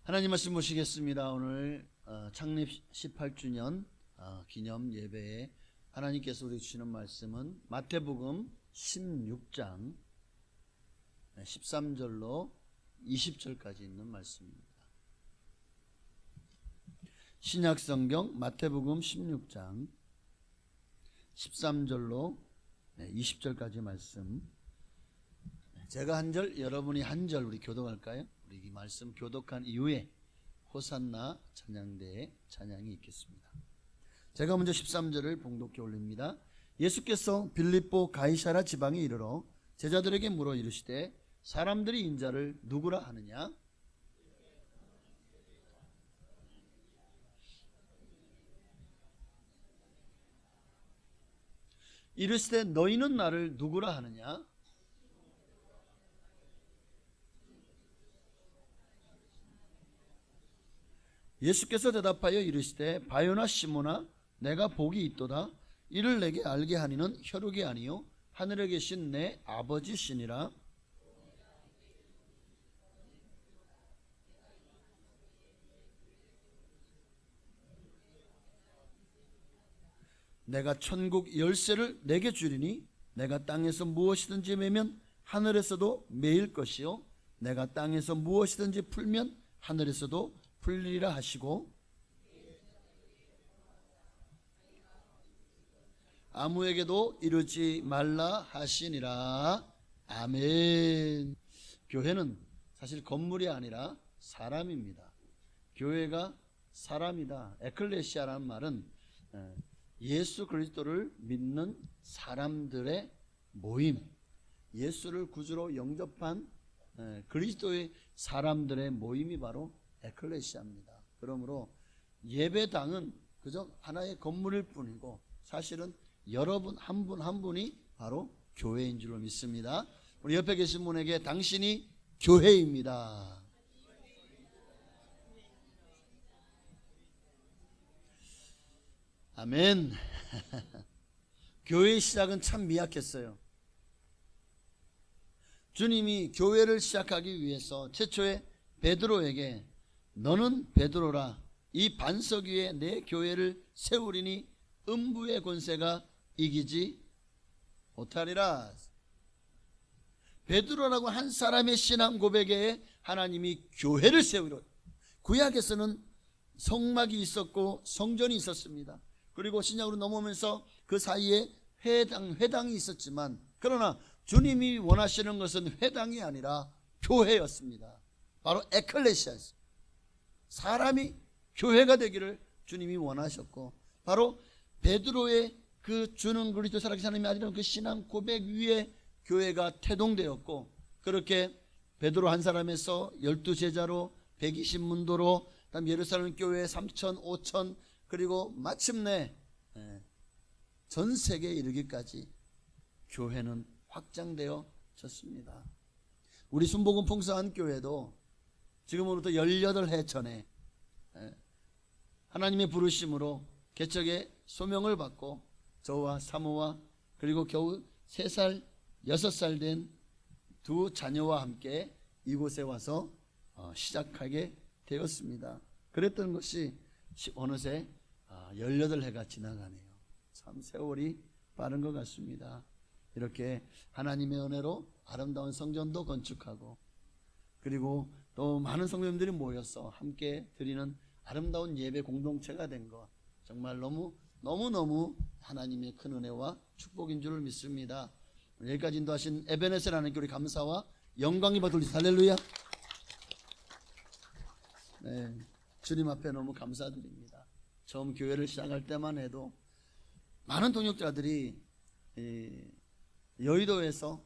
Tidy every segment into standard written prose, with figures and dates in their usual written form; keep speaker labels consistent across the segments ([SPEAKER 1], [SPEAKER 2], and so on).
[SPEAKER 1] 하나님 말씀 모시겠습니다. 오늘 창립 18주년 기념 예배에 하나님께서 우리 주시는 말씀은 마태복음 16장 13절로 20절까지 있는 말씀입니다. 신약성경 마태복음 16장 13절로 20절까지 말씀, 제가 한 절 여러분이 한 절 우리 교독할까요? 우리 이 말씀 교독한 이후에 호산나 찬양대의 찬양이 있겠습니다. 제가 먼저 13절을 봉독해 올립니다. 예수께서 빌립보 가이사라 지방에 이르러 제자들에게 물어 이르시되 사람들이 인자를 누구라 하느냐? 이르시되 너희는 나를 누구라 하느냐? 예수께서 대답하여 이르시되 바요나 시몬아 내가 복이 있도다. 이를 내게 알게 하니는 혈육이 아니요 하늘에 계신 내 아버지시니라. 내가 천국 열쇠를 내게 주리니 내가 땅에서 무엇이든지 매면 하늘에서도 매일 것이요 내가 땅에서 무엇이든지 풀면 하늘에서도 풀리리라 하시고 아무에게도 이르지 말라 하시니라. 아멘. 교회는 사실 건물이 아니라 사람입니다. 교회가 사람이다. 에클레시아라는 말은 예수 그리스도를 믿는 사람들의 모임, 예수를 구주로 영접한 그리스도의 사람들의 모임이 바로 에클레시아입니다. 그러므로 예배당은 그저 하나의 건물일 뿐이고 사실은 여러분 한 분 한 분이 바로 교회인 줄로 믿습니다. 우리 옆에 계신 분에게 당신이 교회입니다. 아멘. 교회의 시작은 참 미약했어요. 주님이 교회를 시작하기 위해서 최초에 베드로에게 너는 베드로라 이 반석 위에 내 교회를 세우리니 음부의 권세가 이기지 못하리라. 베드로라고 한 사람의 신앙 고백에 하나님이 교회를 세우려. 구약에서는 성막이 있었고 성전이 있었습니다. 그리고 신약으로 넘어오면서 그 사이에 회당이 있었지만 그러나 주님이 원하시는 것은 회당이 아니라 교회였습니다. 바로 에클레시아였습니다. 사람이 교회가 되기를 주님이 원하셨고 바로 베드로의 그 주는 그리스도 살아계신 하나님의 아들이라는 그 신앙 고백 위에 교회가 태동되었고 그렇게 베드로 한 사람에서 12제자로 120문도로 그다음 예루살렘 교회 3,000, 5,000 그리고 마침내 전 세계에 이르기까지 교회는 확장되어졌습니다. 우리 순복음 풍성한 교회도 지금으로부터 18해 전에 하나님의 부르심으로 개척의 소명을 받고 저와 사모와 그리고 겨우 3살, 6살 된 두 자녀와 함께 이곳에 와서 시작하게 되었습니다. 그랬던 것이 어느새 18해가 지나가네요. 참 세월이 빠른 것 같습니다. 이렇게 하나님의 은혜로 아름다운 성전도 건축하고 그리고 또 많은 성도님들이 모여서 함께 드리는 아름다운 예배 공동체가 된 것 정말 너무너무 하나님의 큰 은혜와 축복인 줄 믿습니다. 여기까지 인도하신 에베네셀 하나님께 우리 감사와 영광이 받으리다. 할렐루야. 네, 주님 앞에 너무 감사드립니다. 처음 교회를 시작할 때만 해도 많은 동역자들이 여의도에서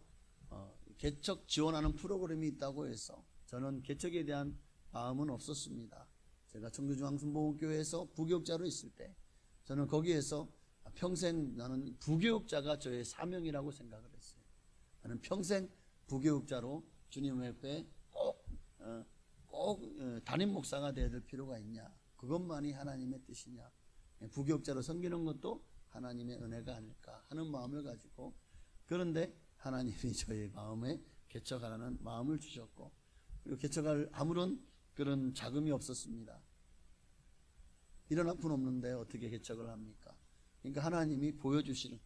[SPEAKER 1] 개척 지원하는 프로그램이 있다고 해서 저는 개척에 대한 마음은 없었습니다. 제가 청주중앙순복음교회에서 부교육자로 있을 때 저는 거기에서 평생 나는 부교육자가 저의 사명이라고 생각을 했어요. 나는 평생 부교육자로 주님 앞에 꼭 담임 목사가 되어야 될 필요가 있냐? 그것만이 하나님의 뜻이냐? 부교육자로 섬기는 것도 하나님의 은혜가 아닐까 하는 마음을 가지고 그런데 하나님이 저의 마음에 개척하라는 마음을 주셨고 그리고 개척할 아무런 그런 자금이 없었습니다. 이런 학교는 없는데 어떻게 개척을 합니까? 그러니까 하나님이 보여주시는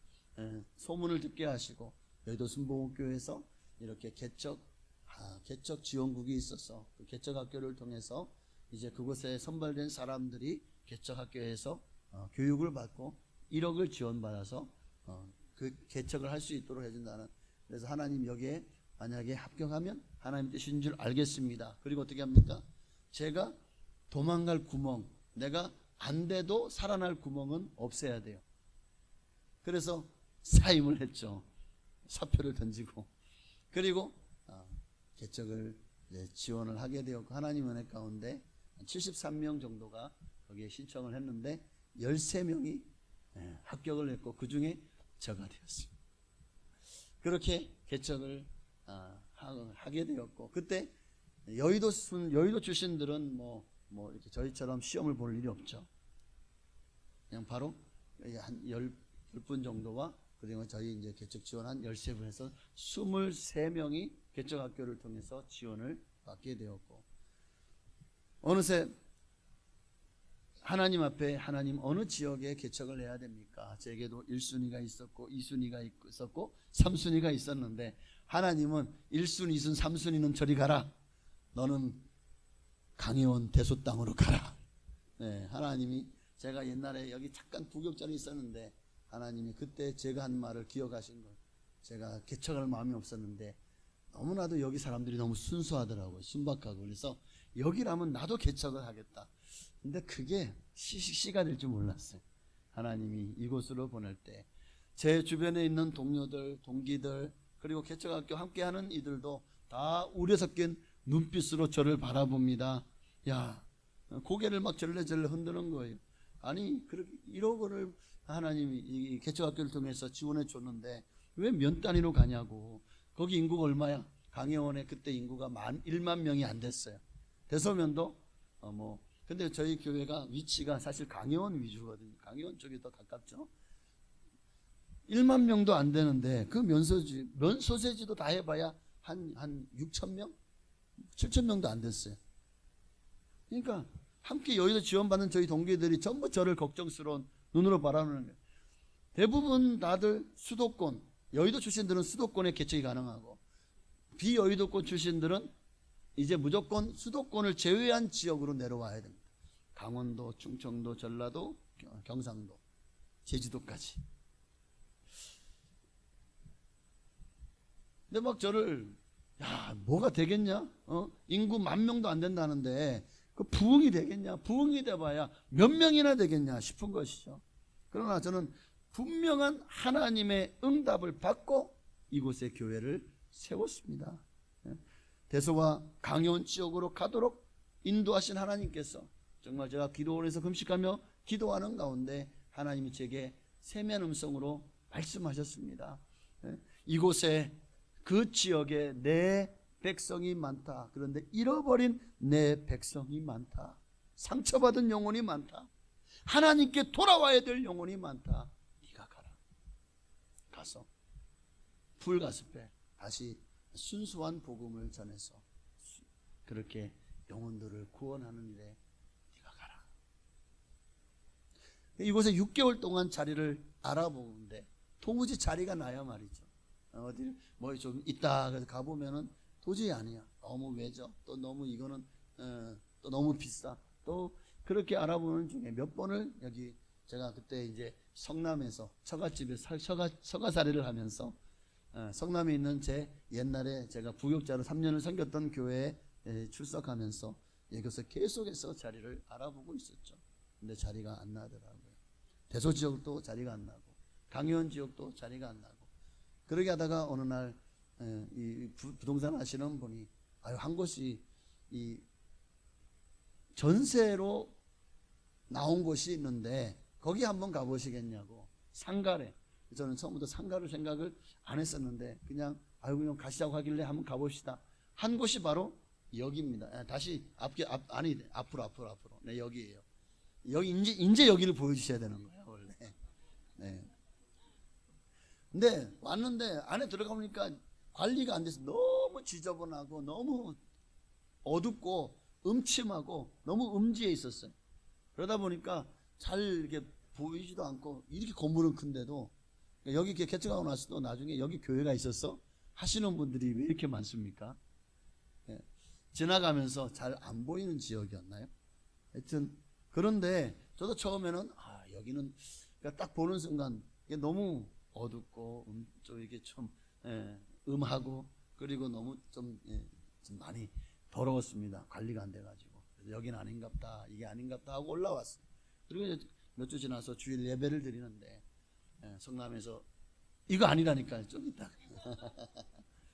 [SPEAKER 1] 소문을 듣게 하시고 여의도 순복음교회에서 이렇게 개척 지원국이 있어서 그 개척 학교를 통해서 이제 그곳에 선발된 사람들이 개척 학교에서 교육을 받고 1억을 지원받아서 그 개척을 할 수 있도록 해준다는. 그래서 하나님 여기에 만약에 합격하면 하나님 뜻인 줄 알겠습니다. 그리고 어떻게 합니까? 제가 도망갈 구멍, 내가 안 돼도 살아날 구멍은 없애야 돼요. 그래서 사임을 했죠. 사표를 던지고. 그리고 개척을 지원을 하게 되었고, 하나님 은혜 가운데 73명 정도가 거기에 신청을 했는데 13명이 합격을 했고 그 중에 저가 되었습니다. 그렇게 개척을 하게 되었고, 그때 여의도 출신들은 뭐 이렇게 저희처럼 시험을 볼 일이 없죠. 그냥 바로 한 10분 정도와 그리고 저희 이제 개척 지원한 13분 해서 23명이 개척 학교를 통해서 지원을 받게 되었고, 어느새 하나님 앞에 하나님 어느 지역에 개척을 해야 됩니까? 제게도 1순위가 있었고 2순위가 있었고 3순위가 있었는데 하나님은 1순위, 2순위, 3순위는 저리 가라. 너는 강혜원 대소 땅으로 가라. 네, 하나님이 제가 옛날에 여기 잠깐 부격전이 있었는데 하나님이 그때 제가 한 말을 기억하신 걸, 제가 개척할 마음이 없었는데 너무나도 여기 사람들이 너무 순수하더라고요. 순박하고. 그래서 여기라면 나도 개척을 하겠다. 근데 그게 시가 될 줄 몰랐어요. 하나님이 이곳으로 보낼 때 제 주변에 있는 동료들, 동기들, 그리고 개척학교 함께하는 이들도 다 우려 섞인 눈빛으로 저를 바라봅니다. 야, 고개를 막 절레절레 흔드는 거예요. 아니, 그렇게 1억 원을 하나님이 이 개척학교를 통해서 지원해 줬는데 왜 면 단위로 가냐고. 거기 인구가 얼마야? 강혜원에 그때 인구가 1만 명이 안 됐어요. 대소면도 근데 저희 교회가 위치가 사실 강혜원 위주거든요. 강혜원 쪽이 더 가깝죠. 1만 명도 안 되는데 그 면소재지도 다 해봐야 한 6천 명? 7천 명도 안 됐어요. 그러니까 함께 여의도 지원받는 저희 동기들이 전부 저를 걱정스러운 눈으로 바라보는 거예요. 대부분 다들 수도권, 여의도 출신들은 수도권에 개척이 가능하고 비여의도권 출신들은 이제 무조건 수도권을 제외한 지역으로 내려와야 됩니다. 강원도, 충청도, 전라도, 경상도, 제주도까지. 근데 막 저를 뭐가 되겠냐? 인구 10,000명도 안 된다는데 그 부흥이 되겠냐? 부흥이 돼봐야 몇 명이나 되겠냐 싶은 것이죠. 그러나 저는 분명한 하나님의 응답을 받고 이곳에 교회를 세웠습니다. 대소와 강혜원 지역으로 가도록 인도하신 하나님께서 정말 제가 기도원에서 금식하며 기도하는 가운데 하나님이 제게 세미한 음성으로 말씀하셨습니다. 이곳에 그 지역에 내 백성이 많다. 그런데 잃어버린 내 백성이 많다. 상처받은 영혼이 많다. 하나님께 돌아와야 될 영혼이 많다. 네가 가라. 가서 풀가습에 다시 순수한 복음을 전해서 그렇게 영혼들을 구원하는 일에 네가 가라. 이곳에 6개월 동안 자리를 알아보는데 도무지 자리가 나야 말이죠. 어디 뭐 좀 있다 그래서 가보면은 도저히 아니야. 너무 외져. 또 너무 이거는 또 너무 비싸. 또 그렇게 알아보는 중에 몇 번을 여기 제가 그때 이제 성남에서 처갓집에 처가살이를 하면서 성남에 있는 제 옛날에 제가 부역자로 3년을 섬겼던 교회에 출석하면서 여기서 계속해서 자리를 알아보고 있었죠. 근데 자리가 안 나더라고요. 대소 지역도 자리가 안 나고 강혜원 지역도 자리가 안 나고 그러게 하다가 어느 날 이 부동산 하시는 분이 한 곳이 이 전세로 나온 곳이 있는데 거기 한번 가보시겠냐고. 상가래. 저는 처음부터 상가를 생각을 안 했었는데 그냥 가시자고 하길래 한번 가봅시다. 한 곳이 바로 여기입니다. 다시 앞으로. 네, 여기예요. 여기 이제 여기를 보여주셔야 되는 거예요, 원래. 네. 근데 왔는데 안에 들어가 보니까 관리가 안 돼서 너무 지저분하고 너무 어둡고 음침하고 너무 음지에 있었어요. 그러다 보니까 잘 이렇게 보이지도 않고, 이렇게 건물은 큰데도 여기 이렇게 개척하고 나서도 나중에 여기 교회가 있었어 하시는 분들이 왜 이렇게 많습니까? 예, 지나가면서 잘 안 보이는 지역이었나요? 하여튼 그런데 저도 처음에는 여기는 그러니까 딱 보는 순간 이게 너무 어둡고 좀 이게 좀 음하고, 그리고 너무 좀 많이 더러웠습니다. 관리가 안 돼가지고. 그래서 여기는 아닌갑다, 이게 아닌갑다 하고 올라왔어요. 그리고 이제 몇 주 지나서 주일 예배를 드리는데 성남에서 이거 아니라니까요. 좀 이따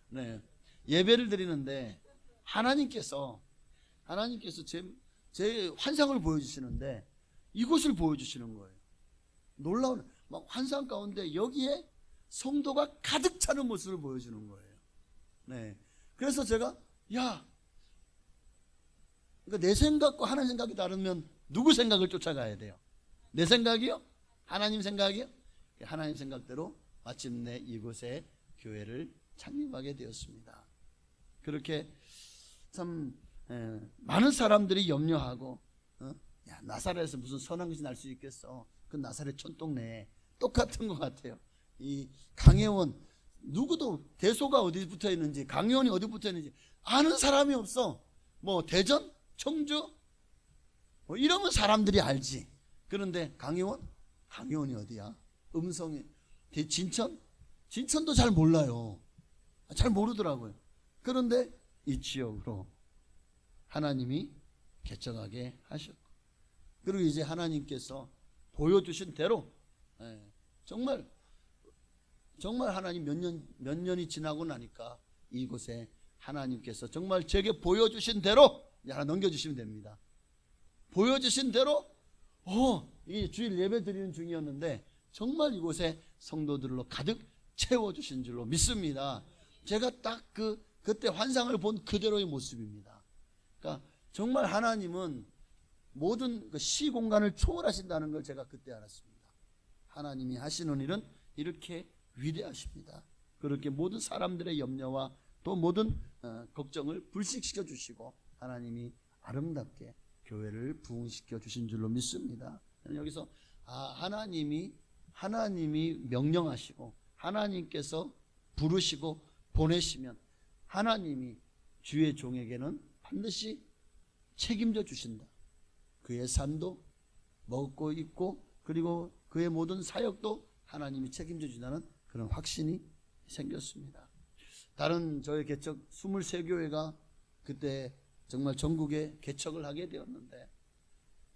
[SPEAKER 1] 네, 예배를 드리는데 하나님께서 제 환상을 보여주시는데 이곳을 보여주시는 거예요. 놀라운 막 환상 가운데 여기에 성도가 가득 차는 모습을 보여주는 거예요. 네, 그래서 제가 그러니까 내 생각과 하나님 생각이 다르면 누구 생각을 쫓아가야 돼요? 내 생각이요? 하나님 생각이요? 하나님 생각대로 마침내 이곳에 교회를 창립하게 되었습니다. 그렇게 참 많은 사람들이 염려하고 나사렛에서 무슨 선한 것이 날 수 있겠어. 그 나사렛 촌동네에 똑같은 것 같아요. 이 강혜원, 누구도 대소가 어디 붙어 있는지, 강혜원이 어디 붙어 있는지 아는 사람이 없어. 뭐 대전, 청주 뭐 이러면 사람들이 알지. 그런데 강혜원이 어디야? 음성이 진천도 잘 몰라요. 잘 모르더라고요. 그런데 이 지역으로 하나님이 개척하게 하셨고, 그리고 이제 하나님께서 보여주신 대로 정말 하나님 몇 년이 지나고 나니까 이곳에 하나님께서 정말 제게 보여주신 대로 하나 넘겨주시면 됩니다. 보여주신 대로 이게 주일 예배 드리는 중이었는데 정말 이곳에 성도들로 가득 채워주신 줄로 믿습니다. 제가 딱 그때 환상을 본 그대로의 모습입니다. 그러니까 정말 하나님은 모든 시 공간을 초월하신다는 걸 제가 그때 알았습니다. 하나님이 하시는 일은 이렇게 위대하십니다. 그렇게 모든 사람들의 염려와 또 모든 걱정을 불식시켜 주시고 하나님이 아름답게 교회를 부흥시켜 주신 줄로 믿습니다. 여기서 하나님이 명령하시고 하나님께서 부르시고 보내시면 하나님이 주의 종에게는 반드시 책임져 주신다. 그의 삶도 먹고 입고 그리고 그의 모든 사역도 하나님이 책임져 주신다는 그런 확신이 생겼습니다. 다른 저희 개척 23교회가 그때 정말 전국에 개척을 하게 되었는데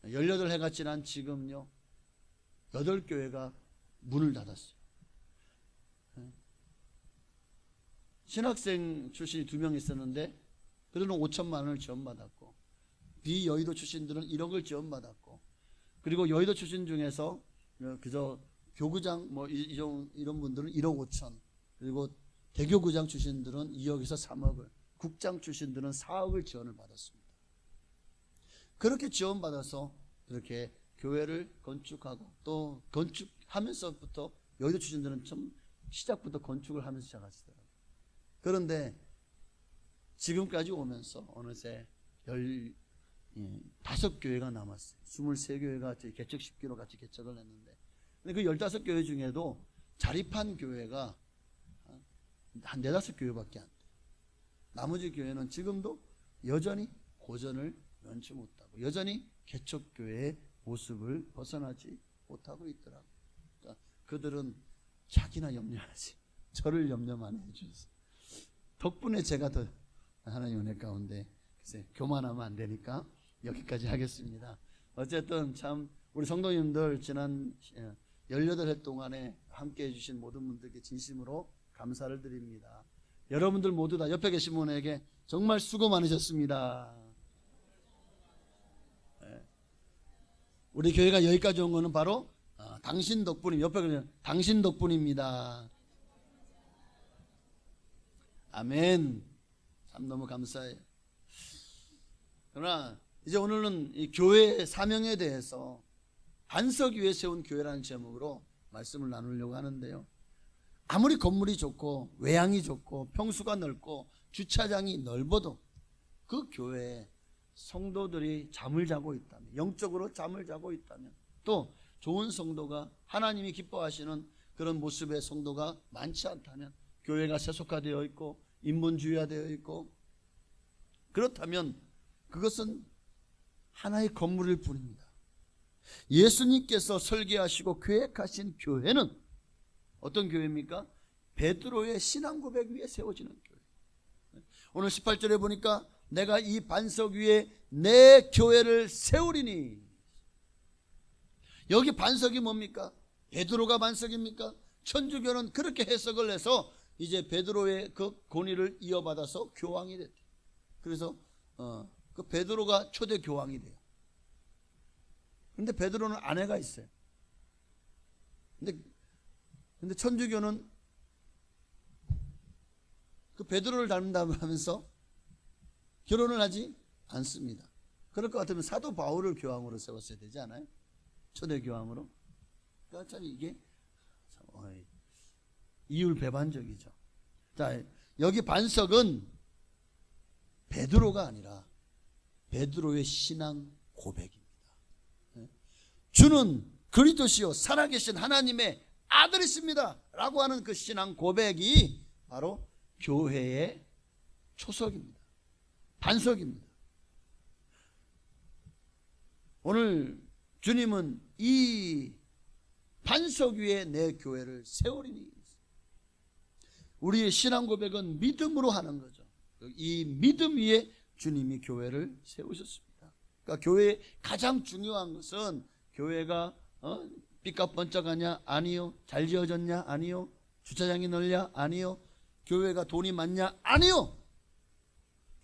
[SPEAKER 1] 18해가 지난 지금요 8교회가 문을 닫았어요. 신학생 출신이 2명 있었는데 그들은 5천만 원을 지원받았고, 비여의도 출신들은 1억을 지원받았고, 그리고 여의도 출신 중에서 그저 교구장 뭐 이런 분들은 1억 5천, 그리고 대교구장 출신들은 2억에서 3억을, 국장 출신들은 4억을 지원을 받았습니다. 그렇게 지원받아서 그렇게 교회를 건축하고 또 건축하면서부터 여의도 출신들은 좀 시작부터 건축을 하면서 시작하시더라고요. 그런데 지금까지 오면서 어느새 15교회가 남았어요. 23교회가 개척 10기로 같이 개척을 했는데, 근데 그 15교회 중에도 자립한 교회가 한 4-5교회밖에 안 돼요. 나머지 교회는 지금도 여전히 고전을 면치 못하고 여전히 개척교회의 모습을 벗어나지 못하고 있더라고요. 그러니까 그들은 자기나 염려하지 저를 염려만 해주세요. 덕분에 제가 더 하나님 은혜 가운데 글쎄 교만하면 안 되니까 여기까지 하겠습니다. 어쨌든 참 우리 성도님들 지난 18해 동안에 함께 해주신 모든 분들께 진심으로 감사를 드립니다. 여러분들 모두 다 옆에 계신 분에게 정말 수고 많으셨습니다. 우리 교회가 여기까지 온 거는 바로 당신 덕분입니다. 옆에 그냥 당신 덕분입니다. 아멘. 참 너무 감사해요. 그러나 이제 오늘은 이 교회의 사명에 대해서 반석 위에 세운 교회라는 제목으로 말씀을 나누려고 하는데요. 아무리 건물이 좋고 외양이 좋고 평수가 넓고 주차장이 넓어도 그 교회에 성도들이 잠을 자고 있다면, 영적으로 잠을 자고 있다면, 또 좋은 성도가 하나님이 기뻐하시는 그런 모습의 성도가 많지 않다면, 교회가 세속화되어 있고 인본주의화되어 있고, 그렇다면 그것은 하나의 건물일 뿐입니다. 예수님께서 설계하시고 계획하신 교회는 어떤 교회입니까? 베드로의 신앙 고백 위에 세워지는 교회. 오늘 18절에 보니까 내가 이 반석 위에 내 교회를 세우리니, 여기 반석이 뭡니까? 베드로가 반석입니까? 천주교는 그렇게 해석을 해서 이제 베드로의 그 권위를 이어받아서 교황이 됐대요. 그래서 그 베드로가 초대 교황이 돼요. 근데 베드로는 아내가 있어요. 근데 천주교는 그 베드로를 닮는다고 하면서 결혼을 하지 않습니다. 그럴 것 같으면 사도 바울을 교황으로 세웠어야 되지 않아요? 초대 교황으로. 그러니까 참 이게 이율배반적이죠. 자, 여기 반석은 베드로가 아니라 베드로의 신앙 고백입니다. 주는 그리스도시요 살아계신 하나님의 아들이십니다 라고 하는 그 신앙 고백이 바로 교회의 초석입니다. 반석입니다. 오늘 주님은 이 반석 위에 내 교회를 세우리니, 우리의 신앙 고백은 믿음으로 하는 거죠. 이 믿음 위에 주님이 교회를 세우셨습니다. 그러니까 교회의 가장 중요한 것은 교회가 삐까 번쩍하냐? 아니요. 잘 지어졌냐? 아니요. 주차장이 넓냐? 아니요. 교회가 돈이 많냐? 아니요.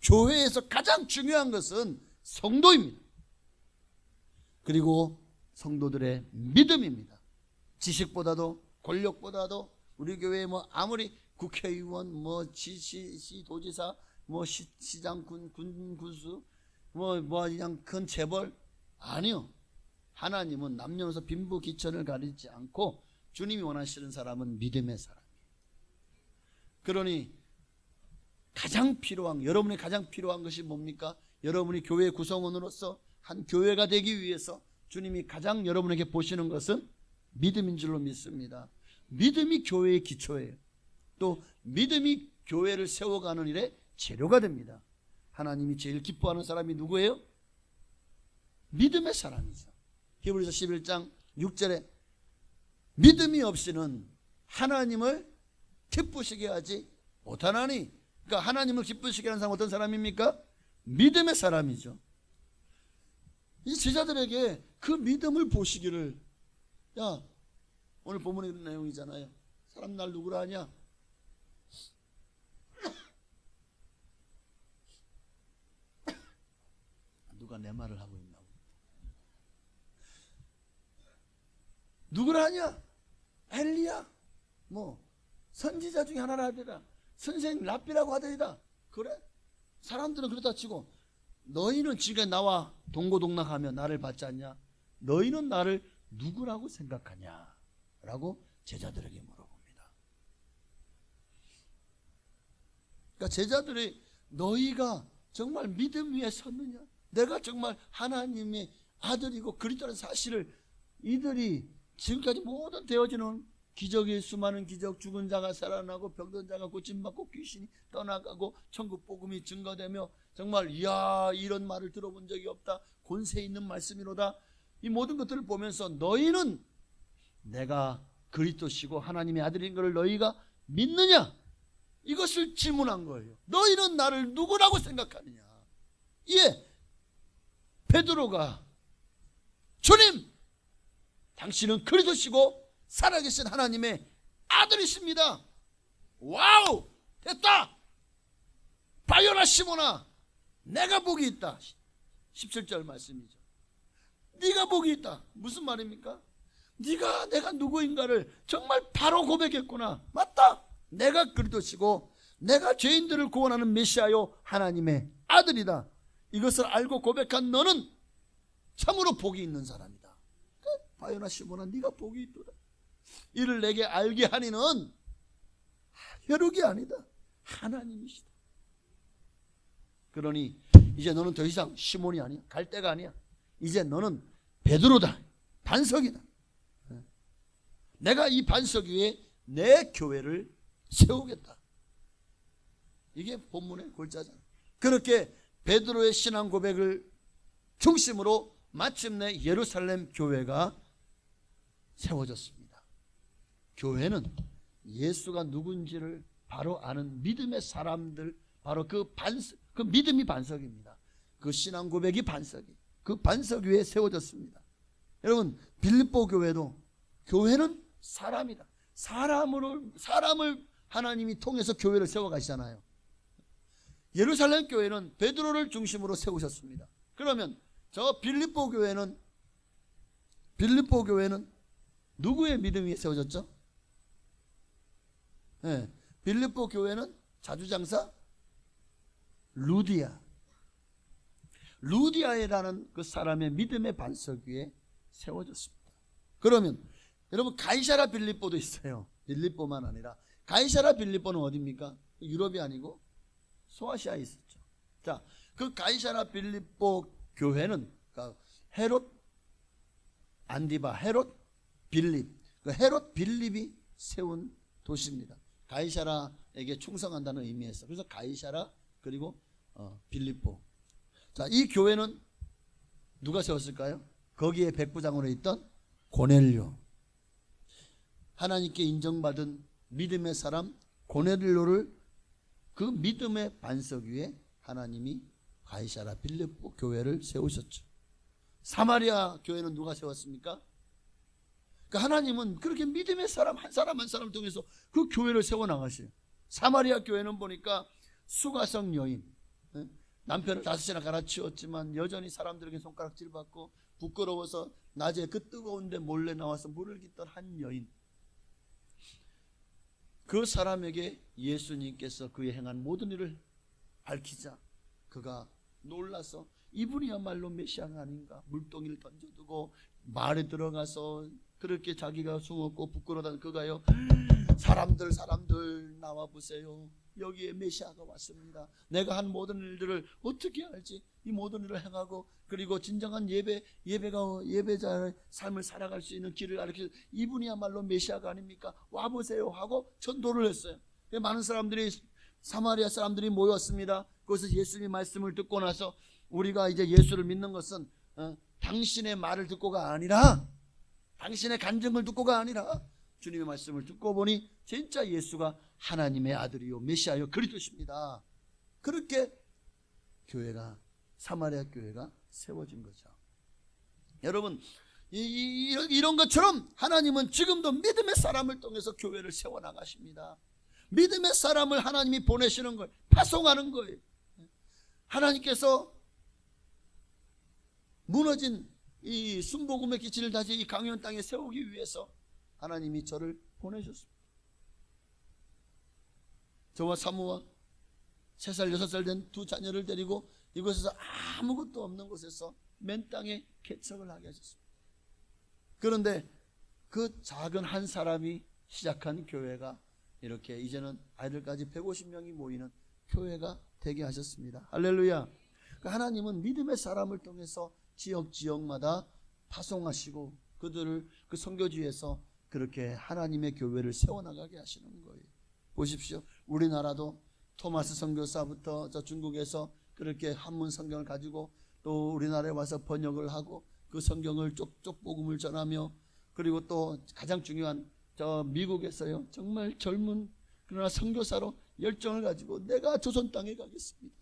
[SPEAKER 1] 교회에서 가장 중요한 것은 성도입니다. 그리고 성도들의 믿음입니다. 지식보다도 권력보다도 우리 교회에 뭐 아무리 국회의원, 뭐 도지사, 뭐 시장, 군수, 뭐 그냥 큰 재벌, 아니요. 하나님은 남녀노소 빈부 기천을 가리지 않고 주님이 원하시는 사람은 믿음의 사람이에요. 그러니 여러분이 가장 필요한 것이 뭡니까? 여러분이 교회 구성원으로서 한 교회가 되기 위해서 주님이 가장 여러분에게 보시는 것은 믿음인 줄로 믿습니다. 믿음이 교회의 기초예요. 또 믿음이 교회를 세워가는 일에 재료가 됩니다. 하나님이 제일 기뻐하는 사람이 누구예요? 믿음의 사람이죠. 히브리서 11장 6절에 믿음이 없이는 하나님을 기쁘시게 하지 못하나니, 그러니까 하나님을 기쁘시게 하는 사람은 어떤 사람입니까? 믿음의 사람이죠. 이 제자들에게 그 믿음을 보시기를, 야, 오늘 본문에 이런 내용이잖아요. 사람 날 누구라 하냐? 누가 내 말을 하고 있나? 누구라 하냐? 엘리야, 뭐 선지자 중에 하나라 하더라. 선생 랍비라고 하더이다. 그래? 사람들은 그렇다 치고, 너희는 지금 나와 동고동락하며 나를 받지 않냐? 너희는 나를 누구라고 생각하냐? 라고 제자들에게 물어봅니다. 그러니까 제자들이 너희가 정말 믿음 위에 섰느냐? 내가 정말 하나님의 아들이고 그리스도라는 사실을, 이들이 지금까지 모든 되어지는 기적이, 수많은 기적, 죽은 자가 살아나고 병든 자가 고침받고 귀신이 떠나가고 천국 복음이 증거되며, 정말 이야 이런 말을 들어본 적이 없다, 권세 있는 말씀이로다, 이 모든 것들을 보면서 너희는 내가 그리스도시고 하나님의 아들인 것을 너희가 믿느냐? 이것을 질문한 거예요. 너희는 나를 누구라고 생각하느냐? 예, 베드로가 주님, 당신은 그리스도시고 살아계신 하나님의 아들이십니다. 와우, 됐다. 바요나 시몬아, 내가 복이 있다. 17절 말씀이죠. 네가 복이 있다. 무슨 말입니까? 네가 내가 누구인가를 정말 바로 고백했구나. 맞다. 내가 그리스도시고 내가 죄인들을 구원하는 메시아요 하나님의 아들이다. 이것을 알고 고백한 너는 참으로 복이 있는 사람이다. 바요나 시몬아, 네가 복이 있도다. 이를 내게 알게 하니는 혈육이 아니다, 하나님이시다. 그러니 이제 너는 더 이상 시몬이 아니야. 갈 데가 아니야. 이제 너는 베드로다. 반석이다. 내가 이 반석 위에 내 교회를 세우겠다. 이게 본문의 골자잖아. 그렇게 베드로의 신앙 고백을 중심으로 마침내 예루살렘 교회가 세워졌습니다. 교회는 예수가 누군지를 바로 아는 믿음의 사람들, 바로 그 믿음이 반석입니다. 그 신앙 고백이 반석이, 그 반석 위에 세워졌습니다. 여러분, 빌립보 교회도, 교회는 사람이다. 사람을 하나님이 통해서 교회를 세워가시잖아요. 예루살렘 교회는 베드로를 중심으로 세우셨습니다. 그러면 저 빌립보 교회는 누구의 믿음 위에 세워졌죠? 네, 빌립보 교회는 자주장사 루디아라는 그 사람의 믿음의 반석 위에 세워졌습니다. 그러면 여러분, 가이사라 빌립보도 있어요. 빌립보만 아니라 가이사라 빌립보는 어디입니까? 유럽이 아니고 소아시아에 있었죠. 자, 그 가이사라 빌립보 교회는 헤롯 안디바, 헤롯 빌립, 그 헤롯 빌립이 세운 도시입니다. 가이사라에게 충성한다는 의미에서. 그래서 가이사라 그리고 빌립보. 자, 이 교회는 누가 세웠을까요? 거기에 백부장으로 있던 고넬료. 하나님께 인정받은 믿음의 사람 고넬료를 그 믿음의 반석 위에 하나님이 가이사라 빌립보 교회를 세우셨죠. 사마리아 교회는 누가 세웠습니까? 그러니까 하나님은 그렇게 믿음의 사람 한 사람 한 사람을 통해서 그 교회를 세워나가셔요. 사마리아 교회는 보니까 수가성 여인, 남편을 5시나 갈아치웠지만 여전히 사람들에게 손가락질 받고 부끄러워서 낮에 그 뜨거운데 몰래 나와서 물을 깃던 한 여인. 그 사람에게 예수님께서 그의 행한 모든 일을 밝히자 그가 놀라서 이분이야말로 메시아가 아닌가, 물동이를 던져두고 마을에 들어가서 그렇게 자기가 숨었고 부끄러워하는 그가요, 사람들 나와보세요. 여기에 메시아가 왔습니다. 내가 한 모든 일들을 어떻게 알지? 이 모든 일을 행하고 그리고 진정한 예배자의 삶을 살아갈 수 있는 길을 가르쳐 이분이야말로 메시아가 아닙니까? 와보세요 하고 전도를 했어요. 많은 사람들이, 사마리아 사람들이 모였습니다. 거기서 예수님의 말씀을 듣고 나서 우리가 이제 예수를 믿는 것은 당신의 말을 듣고가 아니라, 당신의 간증을 듣고가 아니라 주님의 말씀을 듣고 보니 진짜 예수가 하나님의 아들이요 메시아요 그리스도십니다. 그렇게 교회가, 사마리아 교회가 세워진 거죠. 여러분, 이런 것처럼 하나님은 지금도 믿음의 사람을 통해서 교회를 세워나가십니다. 믿음의 사람을 하나님이 보내시는 거예요. 파송하는 거예요. 하나님께서 무너진 이 순복음의 기치를 다시 이 강연 땅에 세우기 위해서 하나님이 저를 보내셨습니다. 저와 사모와 3살 6살 된 두 자녀를 데리고 이곳에서 아무것도 없는 곳에서 맨 땅에 개척을 하게 하셨습니다. 그런데 그 작은 한 사람이 시작한 교회가 이렇게 이제는 아이들까지 150명이 모이는 교회가 되게 하셨습니다. 할렐루야. 하나님은 믿음의 사람을 통해서 지역마다 파송하시고 그들을 그 선교지에서 그렇게 하나님의 교회를 세워나가게 하시는 거예요. 보십시오. 우리나라도 토마스 선교사부터 저 중국에서 그렇게 한문 성경을 가지고 또 우리나라에 와서 번역을 하고 그 성경을 쪽쪽 복음을 전하며, 그리고 또 가장 중요한 저 미국에서요, 정말 젊은 그러나 선교사로 열정을 가지고 내가 조선 땅에 가겠습니다.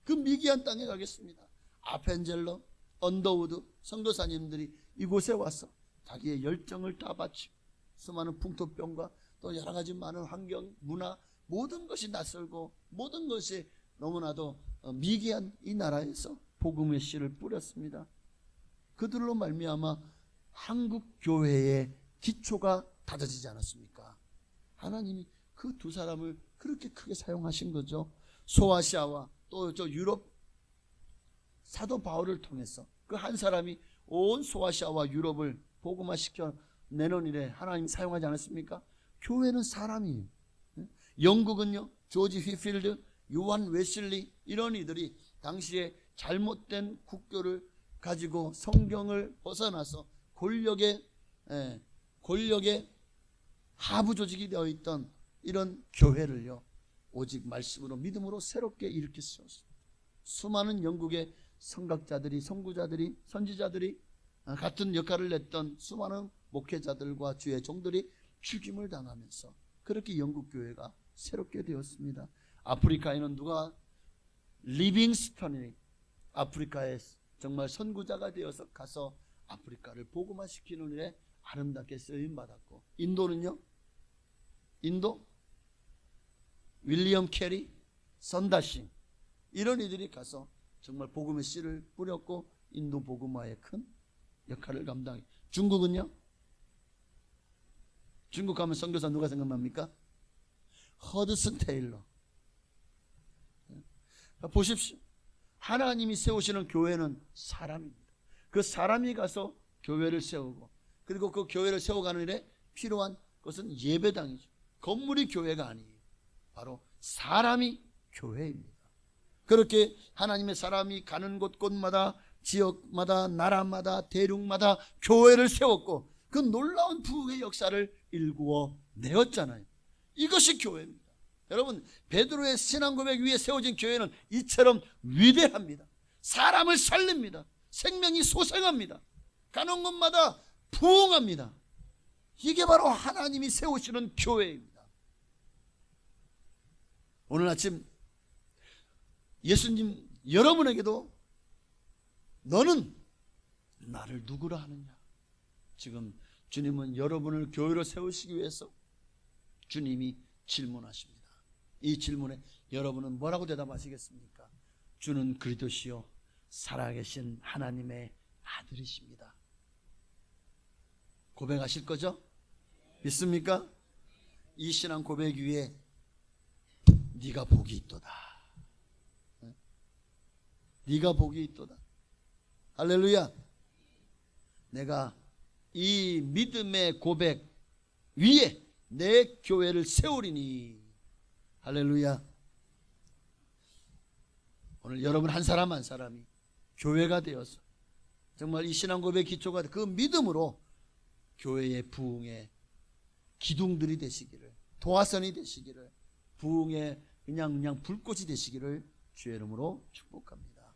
[SPEAKER 1] 그 미개한 땅에 가겠습니다. 아펜젤러, 언더우드 선교사님들이 이곳에 와서 자기의 열정을 다 바치고 수많은 풍토병과 또 여러 가지 많은 환경, 문화, 모든 것이 낯설고 모든 것이 너무나도 미개한 이 나라에서 복음의 씨를 뿌렸습니다. 그들로 말미암아 한국 교회의 기초가 다져지지 않았습니까? 하나님이 그 두 사람을 그렇게 크게 사용하신 거죠. 소아시아와 또 저 유럽 사도 바울을 통해서 그 한 사람이 온 소아시아와 유럽을 복음화시켜 내놓은 일에 하나님이 사용하지 않았습니까? 교회는 사람이에요. 영국은요, 조지 휘필드, 요한 웨슬리 이런 이들이 당시에 잘못된 국교를 가지고 성경을 벗어나서 권력의 하부 조직이 되어 있던 이런 교회를요, 오직 말씀으로 믿음으로 새롭게 일으켜 세웠습니다. 수많은 영국의 선각자들이, 선구자들이, 선지자들이 같은 역할을 냈던 수많은 목회자들과 주의 종들이 죽임을 당하면서 그렇게 영국 교회가 새롭게 되었습니다. 아프리카에는 누가 리빙스턴이 아프리카에 정말 선구자가 되어서 가서 아프리카를 복음화시키는 일에 아름답게 쓰임 받았고, 인도는요, 인도 윌리엄 캐리, 선다싱 이런 이들이 가서 정말 복음의 씨를 뿌렸고 인도 복음화에 큰 역할을 감당해. 중국은요, 중국 하면 선교사 누가 생각납니까? 허드슨 테일러. 보십시오. 하나님이 세우시는 교회는 사람입니다. 그 사람이 가서 교회를 세우고, 그리고 그 교회를 세워가는 일에 필요한 것은 예배당이죠. 건물이 교회가 아니에요. 바로 사람이 교회입니다. 그렇게 하나님의 사람이 가는 곳곳마다, 지역마다, 나라마다, 대륙마다 교회를 세웠고 그 놀라운 부흥의 역사를 일구어 내었잖아요. 이것이 교회입니다. 여러분, 베드로의 신앙 고백 위에 세워진 교회는 이처럼 위대합니다. 사람을 살립니다. 생명이 소생합니다. 가는 곳마다 부흥합니다. 이게 바로 하나님이 세우시는 교회입니다. 오늘 아침 예수님 여러분에게도 너는 나를 누구라 하느냐? 지금 주님은 여러분을 교회로 세우시기 위해서 주님이 질문하십니다. 이 질문에 여러분은 뭐라고 대답하시겠습니까? 주는 그리스도시요 살아계신 하나님의 아들이십니다. 고백하실 거죠? 믿습니까? 이 신앙 고백 위에 네가 복이 있도다. 네가 복이 있도다. 할렐루야. 내가 이 믿음의 고백 위에 내 교회를 세우리니. 할렐루야. 오늘 여러분 한 사람 한 사람이 교회가 되어서 정말 이 신앙 고백 기초가 그 믿음으로 교회의 부흥의 기둥들이 되시기를, 도화선이 되시기를, 부흥의 그냥 불꽃이 되시기를 주의 이름으로 축복합니다.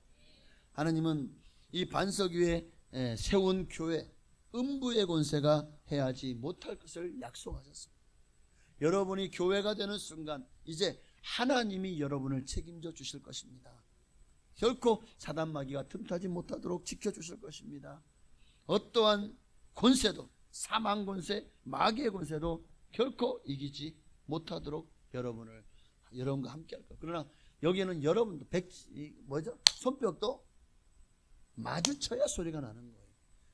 [SPEAKER 1] 하나님은 이 반석 위에 세운 교회, 음부의 권세가 해하지 못할 것을 약속하셨습니다. 여러분이 교회가 되는 순간 이제 하나님이 여러분을 책임져 주실 것입니다. 결코 사단 마귀가 틈타지 못하도록 지켜주실 것입니다. 어떠한 권세도, 사망 권세, 마귀의 권세도 결코 이기지 못하도록 여러분과 함께 할 거예요. 그러나 여기에는 여러분도 손뼉도 마주쳐야 소리가 나는 거예요.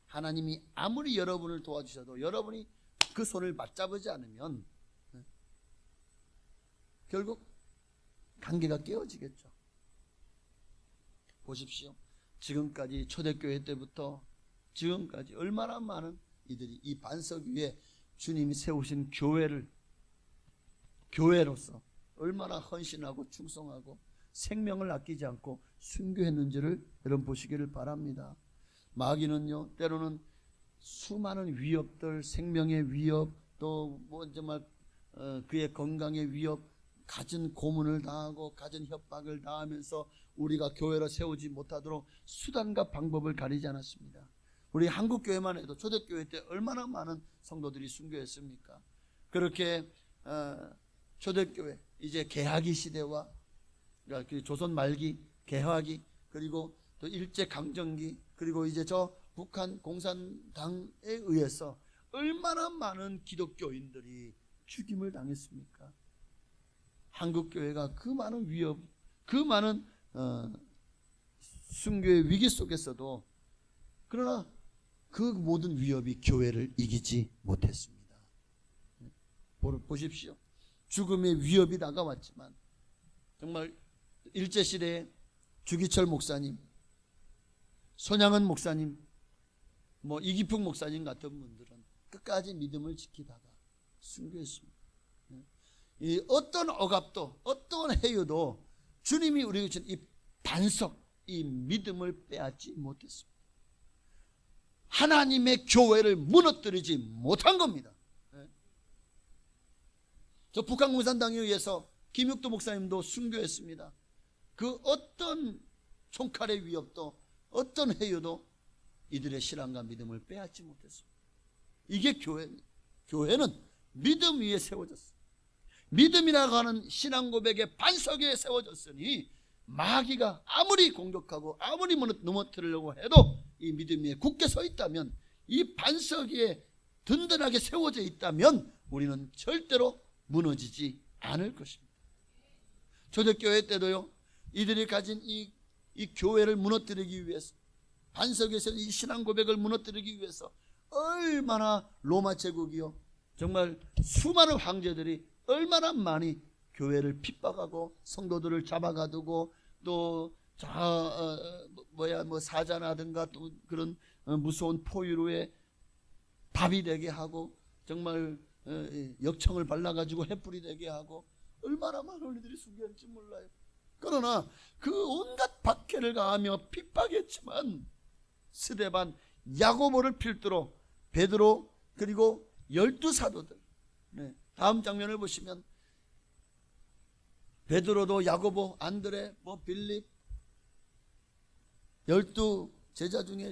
[SPEAKER 1] 하나님이 아무리 여러분을 도와주셔도 여러분이 그 손을 맞잡지 않으면 결국 관계가 깨어지겠죠. 보십시오. 지금까지 초대교회 때부터 지금까지 얼마나 많은 이들이 이 반석 위에 주님이 세우신 교회로서 얼마나 헌신하고 충성하고 생명을 아끼지 않고 순교했는지를 여러분 보시기를 바랍니다. 마귀는요, 때로는 수많은 위협들, 생명의 위협, 또 정말 그의 건강의 위협, 갖은 고문을 당하고 갖은 협박을 당하면서 우리가 교회를 세우지 못하도록 수단과 방법을 가리지 않았습니다. 우리 한국교회만 해도 초대교회 때 얼마나 많은 성도들이 순교했습니까? 그렇게 초대교회 이제 개화기 시대와 조선 말기 개화기, 그리고 또 일제강점기, 그리고 이제 저 북한 공산당에 의해서 얼마나 많은 기독교인들이 죽임을 당했습니까? 한국교회가 그 많은 위협, 그 많은 순교의 위기 속에서도 그러나 그 모든 위협이 교회를 이기지 못했습니다. 보십시오. 죽음의 위협이 다가왔지만 정말 일제시대에 주기철 목사님, 손양은 목사님, 이기풍 목사님 같은 분들은 끝까지 믿음을 지키다가 순교했습니다. 이 어떤 억압도, 어떤 해유도 주님이 우리에게 준 이 반석, 이 믿음을 빼앗지 못했습니다. 하나님의 교회를 무너뜨리지 못한 겁니다. 저 북한 공산당에 의해서 김육도 목사님도 순교했습니다. 그 어떤 총칼의 위협도 어떤 해유도 이들의 신앙과 믿음을 빼앗지 못했습니다. 이게 교회입니다. 교회는 믿음 위에 세워졌습니다. 믿음이라고 하는 신앙 고백의 반석 위에 세워졌으니 마귀가 아무리 공격하고 아무리 넘어뜨리려고 해도 이 믿음 위에 굳게 서 있다면, 이 반석 위에 든든하게 세워져 있다면 우리는 절대로 무너지지 않을 것입니다. 초대교회 때도요, 이들이 가진 이 교회를 무너뜨리기 위해서, 반석에서 이 신앙 고백을 무너뜨리기 위해서 얼마나 로마 제국이요, 정말 수많은 황제들이 얼마나 많이 교회를 핍박하고 성도들을 잡아가두고 또 사자나든가 또 그런 무서운 포유류에 밥이 되게 하고, 정말 역청을 발라가지고 횃불이 되게 하고, 얼마나 많은 이들이 순교할지 몰라요. 그러나 그 온갖 박해를 가하며 핍박했지만 스데반, 야고보를 필두로 베드로 그리고 12사도들, 다음 장면을 보시면 베드로도 야고보, 안드레, 빌립 12제자 중에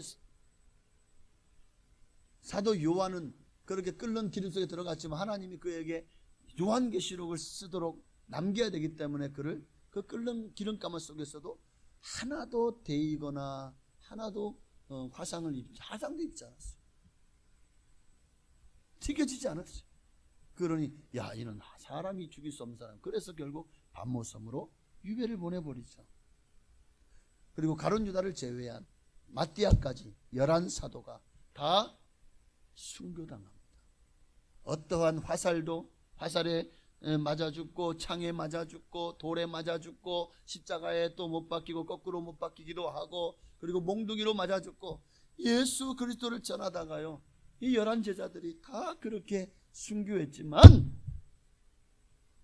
[SPEAKER 1] 사도 요한은 그렇게 끓는 기름 속에 들어갔지만 하나님이 그에게 요한계시록을 쓰도록 남겨야 되기 때문에 그를 그 끓는 기름가마 속에서도 하나도 데이거나 하나도 화상도 입지 않았어요. 튀겨지지 않았어요. 그러니 이는 사람이 죽일 수 없는 사람. 그래서 결국 반모섬으로 유배를 보내버리죠. 그리고 가룟 유다를 제외한 마띠아까지 11사도가 다 순교당합니다. 어떠한 화살에 맞아 죽고, 창에 맞아 죽고, 돌에 맞아 죽고, 십자가에 또 못 박히고 거꾸로 못 박히기도 하고, 그리고 몽둥이로 맞아 죽고, 예수 그리스도를 전하다가요, 이 11제자들이 다 그렇게 순교했지만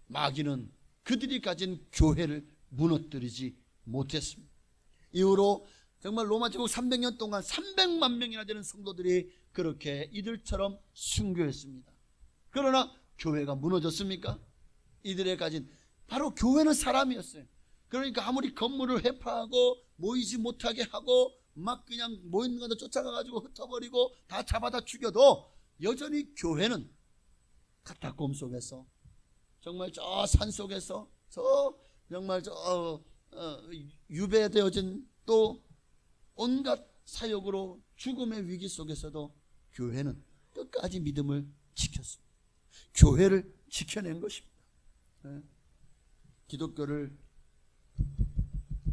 [SPEAKER 1] 마귀는 그들이 가진 교회를 무너뜨리지 못했습니다. 이후로 정말 로마 제국 300년 동안 300만 명이나 되는 성도들이 그렇게 이들처럼 순교했습니다. 그러나 교회가 무너졌습니까? 이들의 가진, 바로 교회는 사람이었어요. 그러니까 아무리 건물을 회파하고 모이지 못하게 하고 막 그냥 모이는 것도 쫓아가가지고 흩어버리고 다 잡아다 죽여도 여전히 교회는 카타콤 속에서, 정말 저 산 속에서, 정말 유배되어진 또 온갖 사역으로 죽음의 위기 속에서도 교회는 끝까지 믿음을 지켰습니다. 교회를 지켜낸 것입니다. 기독교를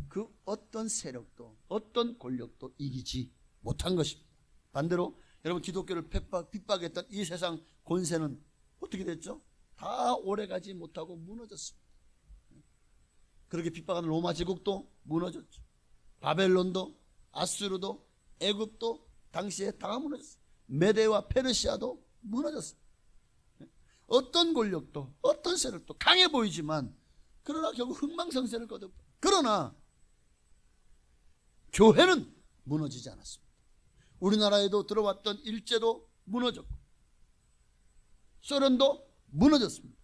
[SPEAKER 1] 그 어떤 세력도 어떤 권력도 이기지 못한 것입니다. 반대로 여러분, 기독교를 핍박했던 이 세상 권세는 어떻게 됐죠? 다 오래가지 못하고 무너졌습니다. 그렇게 핍박하는 로마 제국도 무너졌죠. 바벨론도, 아수르도, 애굽도 당시에 다 무너졌어요. 메데와 페르시아도 무너졌어요. 어떤 권력도 어떤 세력도 강해 보이지만 그러나 결국 흥망성쇠를 거듭. 그러나 교회는 무너지지 않았습니다. 우리나라에도 들어왔던 일제도 무너졌고 소련도 무너졌습니다.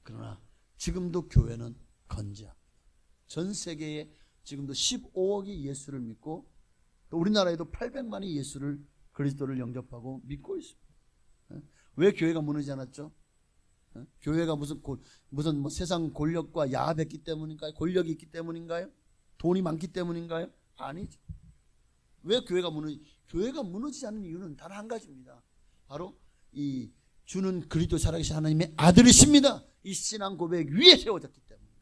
[SPEAKER 1] 그러나 지금도 교회는 건재합니다. 전 세계에 지금도 15억이 예수를 믿고, 또 우리나라에도 800만이 예수를, 그리스도를 영접하고 믿고 있습니다. 왜 교회가 무너지지 않았죠? 교회가 무슨 세상 권력과 야합했기 때문인가요? 권력이 있기 때문인가요? 돈이 많기 때문인가요? 아니죠. 왜 교회가 무너지지 않는 이유는 단 한 가지입니다. 바로 이 주는 그리스도 살아계신 하나님의 아들이십니다. 이 신앙 고백 위에 세워졌기 때문입니다.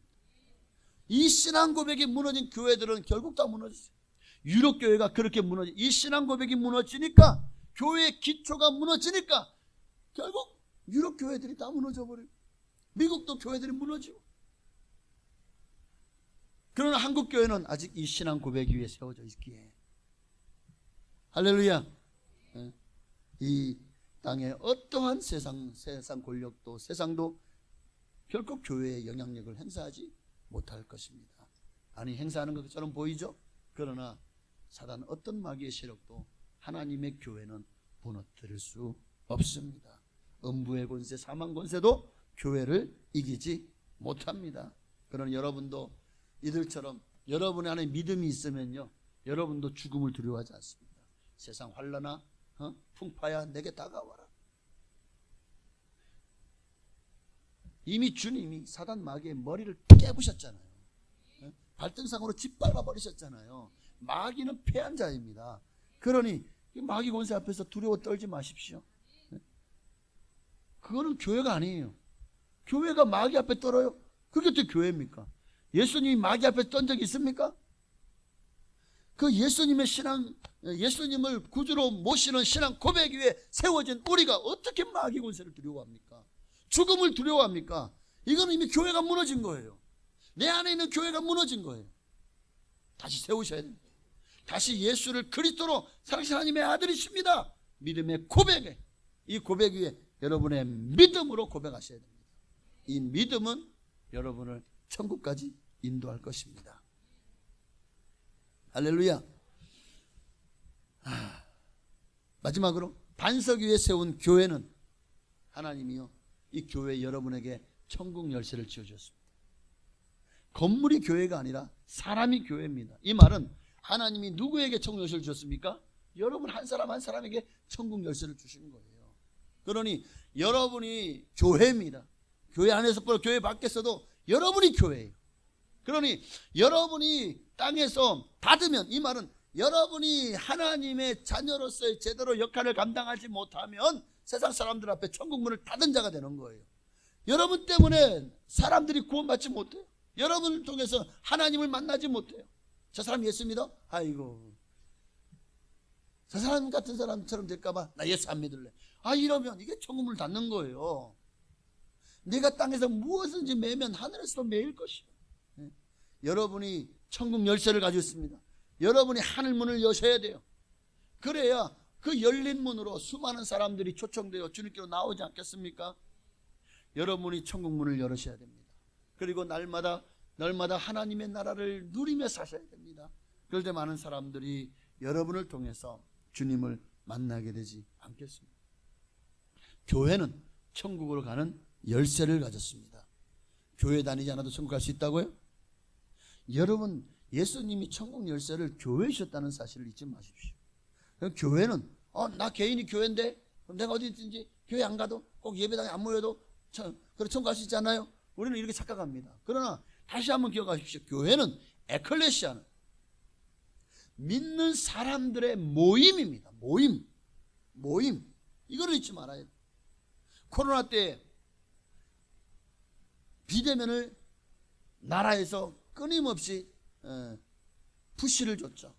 [SPEAKER 1] 이 신앙 고백이 무너진 교회들은 결국 다 무너졌어요. 유럽 교회가 그렇게 이 신앙 고백이 무너지니까, 교회의 기초가 무너지니까 결국 유럽 교회들이 다 무너져 버리고, 미국도 교회들이 무너지고. 그러나 한국 교회는 아직 이 신앙 고백 위에 세워져 있기에, 할렐루야, 이 땅에 어떠한 세상 권력도 세상도 결국 교회의 영향력을 행사하지 못할 것입니다. 아니, 행사하는 것처럼 보이죠? 그러나 사단 어떤 마귀의 세력도 하나님의 교회는 무너뜨릴 수 없습니다. 음부의 권세, 사망 권세도 교회를 이기지 못합니다. 그러나 여러분도 이들처럼 여러분의 안에 믿음이 있으면요, 여러분도 죽음을 두려워하지 않습니다. 세상 환난아 풍파야 내게 다가와라. 이미 주님이 사단 마귀의 머리를 깨부셨잖아요. 발등상으로 짓밟아 버리셨잖아요. 마귀는 패한 자입니다. 그러니 마귀 권세 앞에서 두려워 떨지 마십시오. 그거는 교회가 아니에요. 교회가 마귀 앞에 떨어요? 그게 또 교회입니까? 예수님이 마귀 앞에 떤 적이 있습니까? 그 예수님의 신앙, 예수님을 구주로 모시는 신앙 고백 위에 세워진 우리가 어떻게 마귀 권세를 두려워합니까? 죽음을 두려워합니까? 이거는 이미 교회가 무너진 거예요. 내 안에 있는 교회가 무너진 거예요. 다시 세우셔야 됩니다. 다시 예수를 그리스도로 살아계신 하나님의 아들이십니다. 믿음의 고백에, 이 고백 위에 여러분의 믿음으로 고백하셔야 됩니다. 이 믿음은 여러분을 천국까지 인도할 것입니다. 할렐루야. 마지막으로 반석 위에 세운 교회는 하나님이요, 이 교회 여러분에게 천국 열쇠를 지어주셨습니다. 건물이 교회가 아니라 사람이 교회입니다. 이 말은 하나님이 누구에게 천국 열쇠를 주셨습니까? 여러분 한 사람 한 사람에게 천국 열쇠를 주신 거예요. 그러니 여러분이 교회입니다. 교회 안에서도 교회 밖에서도 여러분이 교회예요. 그러니 여러분이 땅에서 닫으면, 이 말은 여러분이 하나님의 자녀로서의 제대로 역할을 감당하지 못하면 세상 사람들 앞에 천국 문을 닫은 자가 되는 거예요. 여러분 때문에 사람들이 구원받지 못해요. 여러분을 통해서 하나님을 만나지 못해요. 저 사람 예수 믿어? 아이고, 저 사람 같은 사람처럼 될까봐 나 예수 안 믿을래. 이러면 이게 천국 문을 닫는 거예요. 내가 땅에서 무엇인지 매면 하늘에서도 매일 것이요. 여러분이 천국 열쇠를 가지고 있습니다. 여러분이 하늘 문을 여셔야 돼요. 그래야 그 열린 문으로 수많은 사람들이 초청되어 주님께로 나오지 않겠습니까? 여러분이 천국 문을 열으셔야 됩니다. 그리고 날마다 하나님의 나라를 누리며 사셔야 됩니다. 그럴 때 많은 사람들이 여러분을 통해서 주님을 만나게 되지 않겠습니다. 교회는 천국으로 가는 열쇠를 가졌습니다. 교회 다니지 않아도 천국 갈 수 있다고요? 여러분, 예수님이 천국 열쇠를 교회에 주셨다는 사실을 잊지 마십시오. 교회는 나 개인이 교회인데 그럼 내가 어디 있든지 교회 안 가도 꼭 예배당에 안 모여도 천국 갈 수 있지 않아요? 우리는 이렇게 착각합니다. 그러나 다시 한번 기억하십시오. 교회는, 에클레시아는 믿는 사람들의 모임입니다. 모임. 이걸 잊지 말아야 돼요. 코로나 때 비대면을 나라에서 끊임없이 푸시를 줬죠.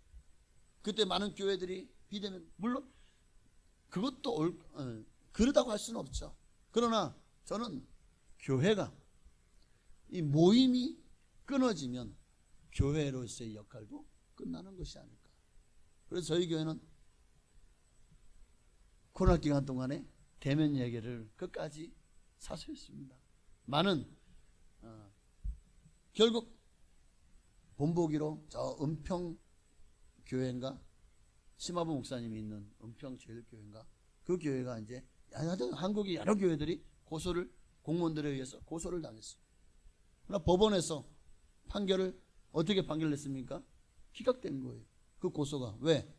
[SPEAKER 1] 그때 많은 교회들이 비대면, 물론 그것도 그러다고 할 수는 없죠. 그러나 저는 교회가, 이 모임이 끊어지면 교회로서의 역할도 끝나는 것이 아닐까. 그래서 저희 교회는 코로나 기간 동안에 대면 예배를 끝까지 사수했습니다. 많은 결국 본보기로 저 은평 교회인가, 심화부 목사님이 있는 은평 제일교회인가, 그 교회가 이제 한국의 여러 교회들이 공무원들에 의해서 고소를 당했어요. 그러나 법원에서 판결을 어떻게 판결을 냈습니까? 기각된 거예요. 그 고소가. 왜?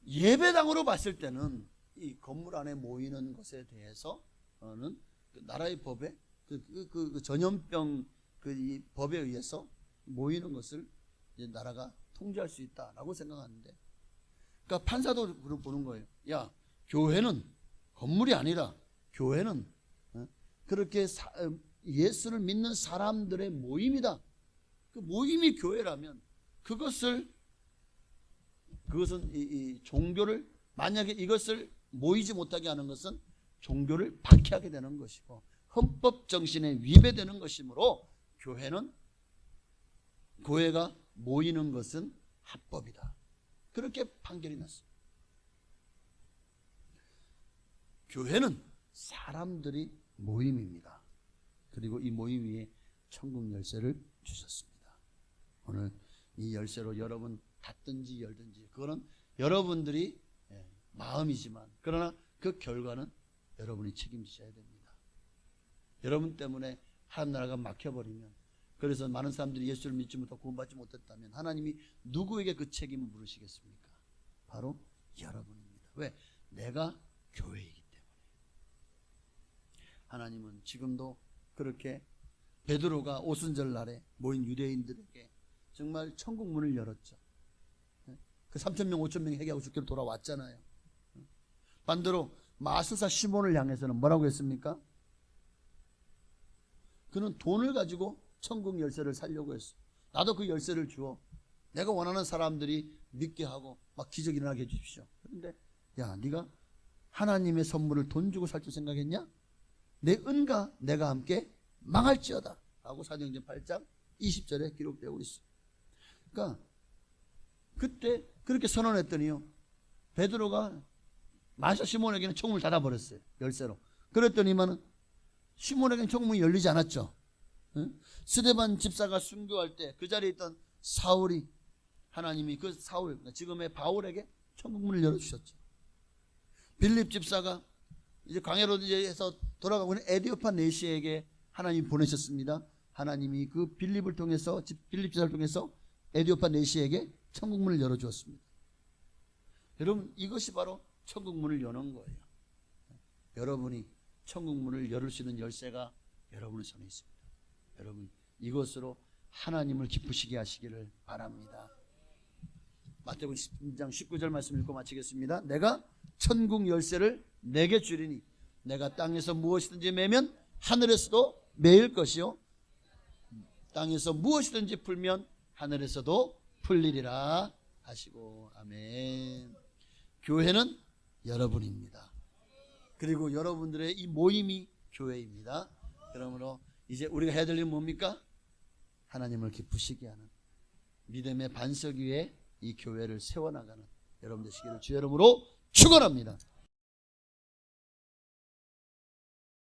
[SPEAKER 1] 예배당으로 봤을 때는 이 건물 안에 모이는 것에 대해서는 그 나라의 법에 그 전염병 이 법에 의해서 모이는 것을 이제 나라가 통제할 수 있다라고 생각하는데, 그러니까 판사도 보는 거예요. 야, 교회는 건물이 아니라 교회는 그렇게 예수를 믿는 사람들의 모임이다. 그 모임이 교회라면 그것은 이 종교를, 만약에 이것을 모이지 못하게 하는 것은 종교를 박해하게 되는 것이고 헌법 정신에 위배되는 것이므로 교회가 모이는 것은 합법이다. 그렇게 판결이 났습니다. 교회는 사람들이 모임입니다. 그리고 이 모임 위에 천국 열쇠를 주셨습니다. 오늘 이 열쇠로 여러분 닫든지 열든지 그거는 여러분들이 마음이지만 그러나 그 결과는 여러분이 책임지셔야 됩니다. 여러분 때문에 하나님 나라가 막혀버리면, 그래서 많은 사람들이 예수를 믿지 못하고 구원받지 못했다면 하나님이 누구에게 그 책임을 물으시겠습니까? 바로 여러분입니다. 왜? 내가 교회이기 때문에. 하나님은 지금도 그렇게 베드로가 오순절 날에 모인 유대인들에게 정말 천국 문을 열었죠. 그 3,000명 5,000명이 회개하고 죽기로 돌아왔잖아요. 반대로 마술사 시몬을 향해서는 뭐라고 했습니까? 그는 돈을 가지고 천국 열쇠를 살려고 했어. 나도 그 열쇠를 주어 내가 원하는 사람들이 믿게 하고 막 기적이 일어나게 해주십시오. 그런데 야, 네가 하나님의 선물을 돈 주고 살 줄 생각했냐? 내 은과 내가 함께 망할지어다 라고 사도행전 8장 20절에 기록되고 있어. 그러니까 그때 그렇게 선언했더니요, 베드로가 마술사 시몬에게는 천국을 닫아버렸어요. 열쇠로. 그랬더니만 시몬에게는 천국문이 열리지 않았죠. 스데반 집사가 순교할 때 그 자리에 있던 사울이, 하나님이 그 사울, 지금의 바울에게 천국문을 열어주셨죠. 빌립 집사가 이제 광야로 해서 돌아가고 있는 에디오파 네시에게 하나님이 보내셨습니다. 하나님이 그 빌립을 통해서, 빌립 집사를 통해서 에디오파 네시에게 천국문을 열어주었습니다. 여러분, 이것이 바로 천국문을 여는 거예요. 여러분이 천국문을 열을 수 있는 열쇠가 여러분의 손에 있습니다. 여러분, 이것으로 하나님을 기쁘시게 하시기를 바랍니다. 마태복음 10장 19절 말씀 읽고 마치겠습니다. 내가 천국 열쇠를 내게 주리니 내가 땅에서 무엇이든지 매면 하늘에서도 매일 것이요 땅에서 무엇이든지 풀면 하늘에서도 풀리리라 하시고. 아멘. 교회는 여러분입니다. 그리고 여러분들의 이 모임이 교회입니다. 그러므로 이제 우리가 해야 될 일은 뭡니까? 하나님을 기쁘시게 하는 믿음의 반석 위에 이 교회를 세워나가는 여러분 되시기를 주의 이름으로 축원합니다.